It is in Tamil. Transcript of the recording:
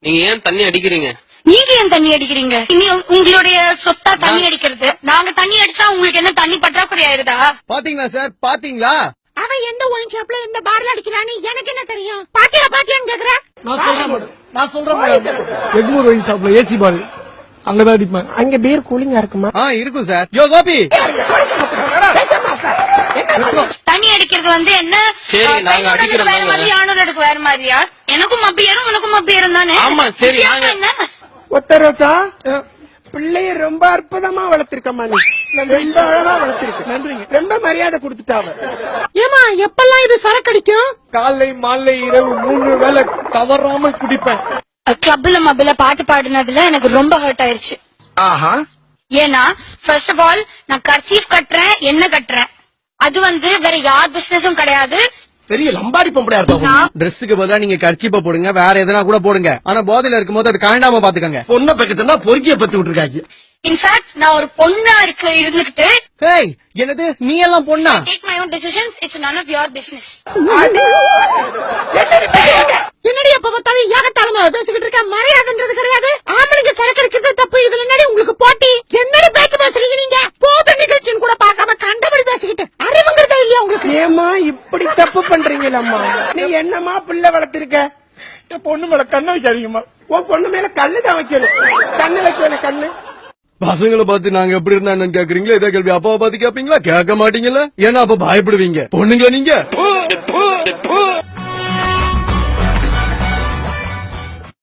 நீங்க ஏன் தண்ணி அடிக்கிறீங்க? நீங்க ஏன் தண்ணி அடிக்கிறீங்க? இனி உங்களுடைய சொத்தா தண்ணி அடிக்கிறது. நாங்க தண்ணி அடிச்சா உங்களுக்கு என்ன தண்ணி பற்றாக்குறை ஆயிருதா? பாத்தீங்களா சார், பாத்தீங்களா? அவன் எந்த ஒயின் ஷாப்ல எந்த பார்ல அடிக்கிறான்னு எனக்கு என்ன தெரியும்? பாத்தியான்னு கேக்குற? நான் சொல்றேன் எக்மூர் ஒயின் ஷாப்ல ஏசி பால் அங்கதான் அடிப்பேன். அங்க பீர் கூலிங்கா இருக்குமா? இருக்கும் சார். யோ கோபி, தண்ணி அடிக்கிறது வந்து என்ன? சரி, நாங்க அடிக்கிறோம். வேற மாதிரி, ஆணோருக்கு வேற மாதிரியா? எனக்கும் மப்பி ஏறும் உனக்கும் மப்பி ஏறும் தானே? ஆமா, சரி. என்ன ஒத்த ரோசா, பிள்ளைய ரொம்ப அற்புதமா வளர்த்திருக்கமா நீ. ரொம்ப அழகா வளர்த்திருக்க. நன்றிங்க. ரொம்ப மரியாதை கொடுத்துட்டாவ. ஏமா எப்பெல்லாம் இது சரக்கடிக்கும்? காலை மாலை இரவு 3 வேளை தவறாமல் குடிப்பேன். கிளப்ல மப்பில பாட்டு பாடுனதுல எனக்கு ரொம்ப ஹர்ட் ஆயிருச்சு. ஏன்னா ஃபர்ஸ்ட் ஆஃப் ஆல் நான் கர்ச்சீஃப் கட்டுறேன், என்ன கட்டுறேன், அது வந்து வேற யார் பிசினஸும் கிடையாது. பெரிய லம்பாடி பொம்பளையா இருப்பா. ட்ரெஸ்ஸுக்கு பதிலா நீங்க கர்ச்சீப்ப போடுங்க, வேற எதனா கூட போடுங்க. ஆனா போதையில இருக்கும்போது அது காண்டாம பாத்துக்கங்க. பொண்ணை பக்கத்துனா பொறுக்கிய பத்தி விட்டுருக்காங்க. இன்ஃபேக்ட் நான் ஒரு பொண்ணா இருந்துகிட்டு என்னது நீ எல்லாம் பொண்ணா? Take my own decisions. It's none of your business. என்னடி எப்ப பார்த்தாலும் ஏகத்தாளமா பேசிக்கிட்டு இருக்க? மரியாதைன்றது கிடையாது. ஆம்பளைங்க சரக்கு அடிக்கிறது தப்பு. இதுல என்னடி உங்களுக்கு போட்டி? என்னடி பேச்சு பேசுறீங்க நீங்க? போத நிகழ்ச்சின்னு கூட பார்க்காம கண்டபடி பேசிக்கிட்டு அறிவுங்கிறதே இல்லையா உங்களுக்கு? ஏமா இப்படி தப்பு பண்றீங்களம்மா? நீ என்னமா பிள்ளை வளர்த்திருக்க? என் பொண்ணு மேல கண்ணை வைக்காதீங்கம்மா. உன் பொண்ணு மேல கல்லுதான் வைக்கணும். கண்ணு வச்சேன கண்ணு. பசங்களை பார்த்து நாங்க எப்படி இருந்தா என்னன்னு கேக்குறீங்களா? இதே கேள்வி அப்பாவை பார்த்து கேப்பீங்களா? கேட்க மாட்டீங்களா? ஏன்னா அப்ப பயப்படுவீங்க. பொண்ணுங்களா நீங்க?